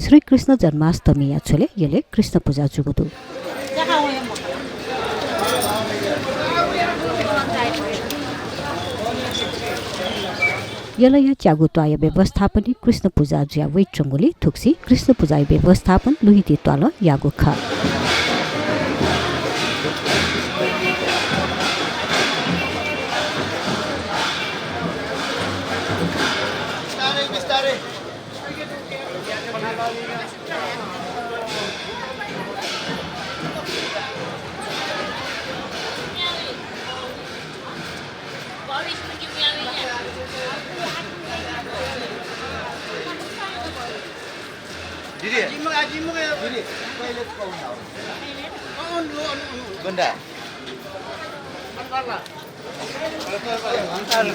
श्रीकृष्ण जन्माष्टमी याछोले यले कृष्ण पूजा जुगुदु यलया च्यागुत्वाय व्यवस्थापन कृष्ण पूजा ज्या वैट्रंगुली थुक्सी कृष्ण पूजा व्यवस्थापन लुहिति त्वाल यागुखा Aji mo kayo. Dili. Toilet ko na. Ganda. Antara. Antara.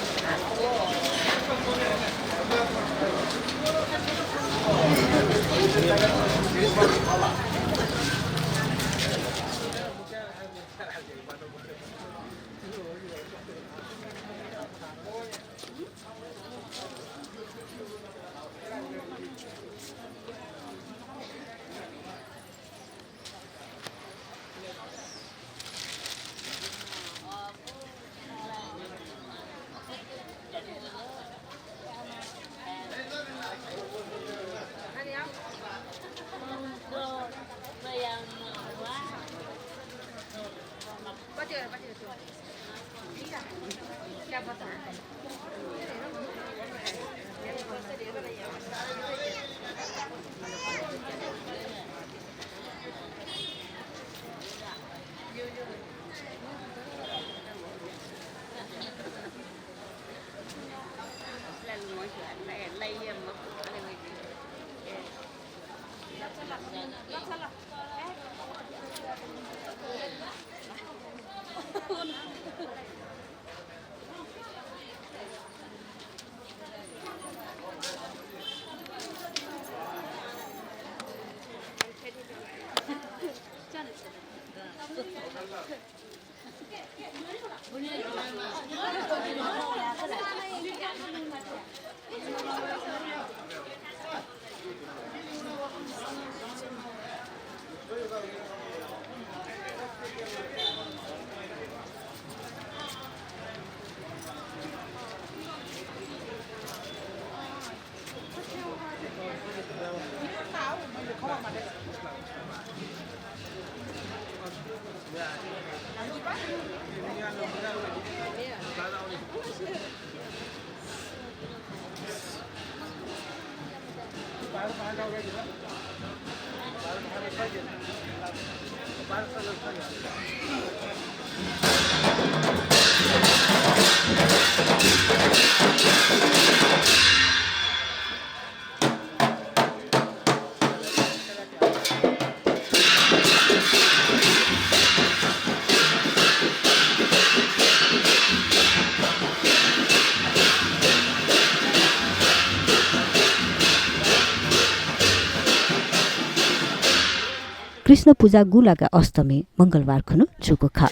Krishna पूजा गुलागा अष्टमी मंगलबार खुनु जुगु खा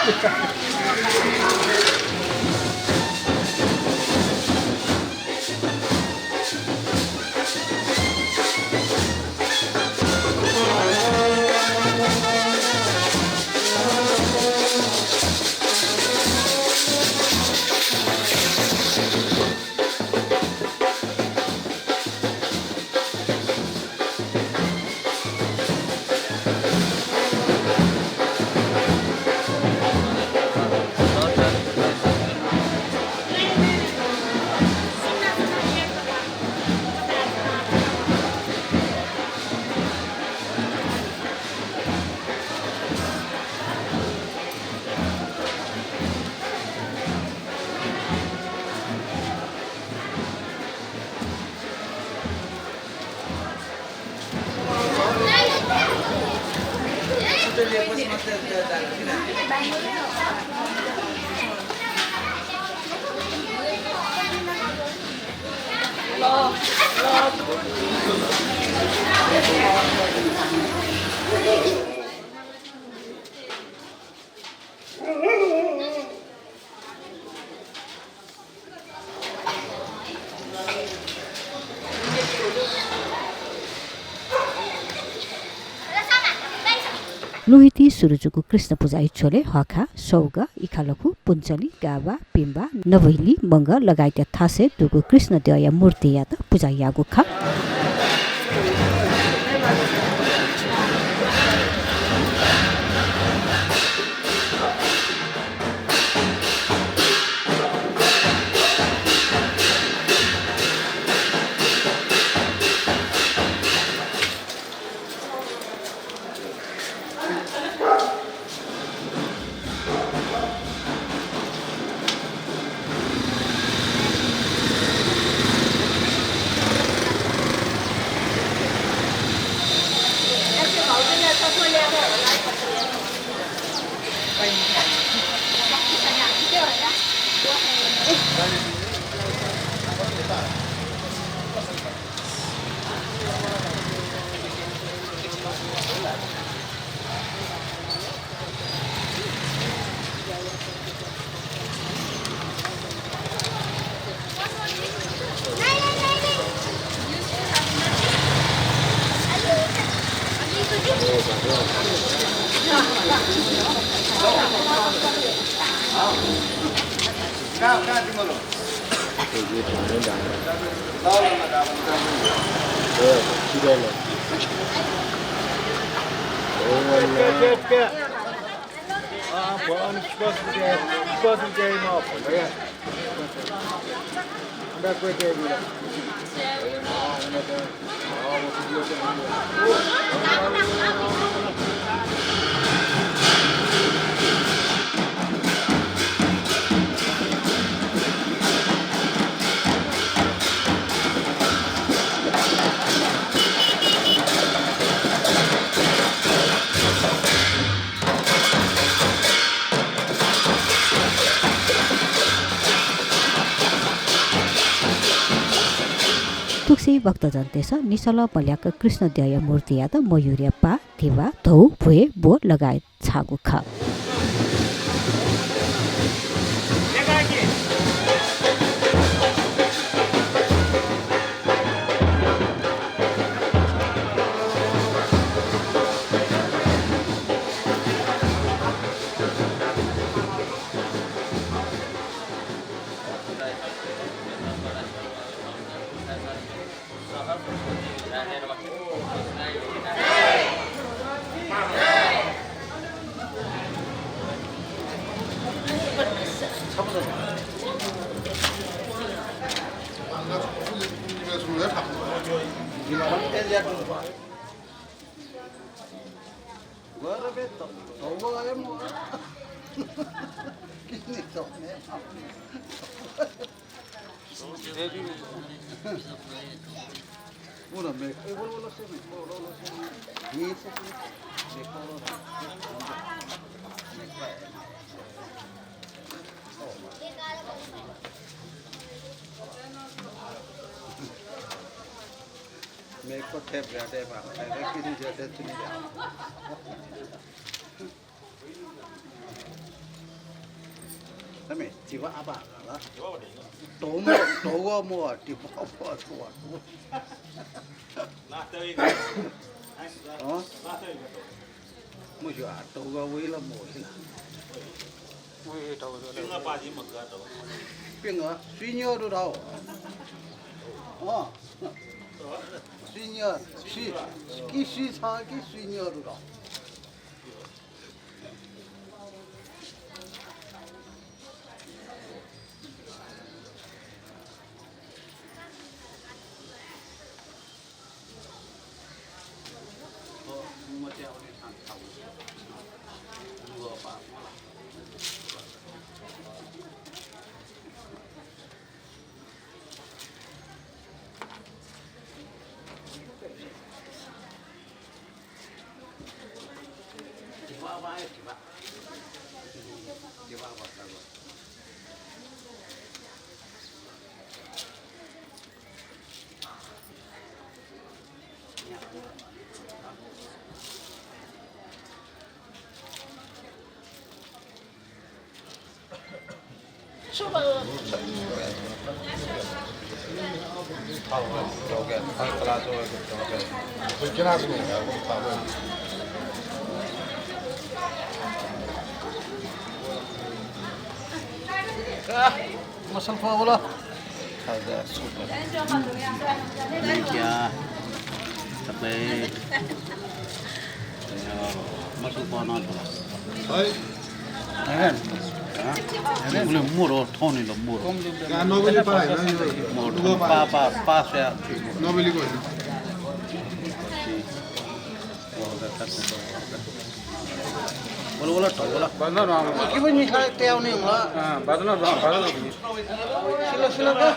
Hấp dẫn. लोहिती सुरुजुको कृष्ण पूजा इच्छोले हखा सौग इखालखु पुञ्चली गावा पिम्बा नवैली मङ्ग लगायत थासे दुगु कृष्ण देय मूर्ति यात पूजा यागु खा तुक्सी भक्तजन तेस निशल मल्याक कृष्ण देय मूर्ति यात मयूर्य पा दिवा धौ भुए बो लगायत छागु खा Make a tape that I reckon you just 咱们几万吧了，多个么地方破错，哦，没学，多个为了么了，为多个。变个水鸟都到，哦，水鸟水给水草给水鸟都到。我叫你看看，我把。masal pa wala ada super ya tapi masuk pa na to hai boleh muro thoni lo muro ka nobeli pa hai na muro pa ya nobeli ko bola to bola bana na ki bani khai teo ni ma badana badana sila ka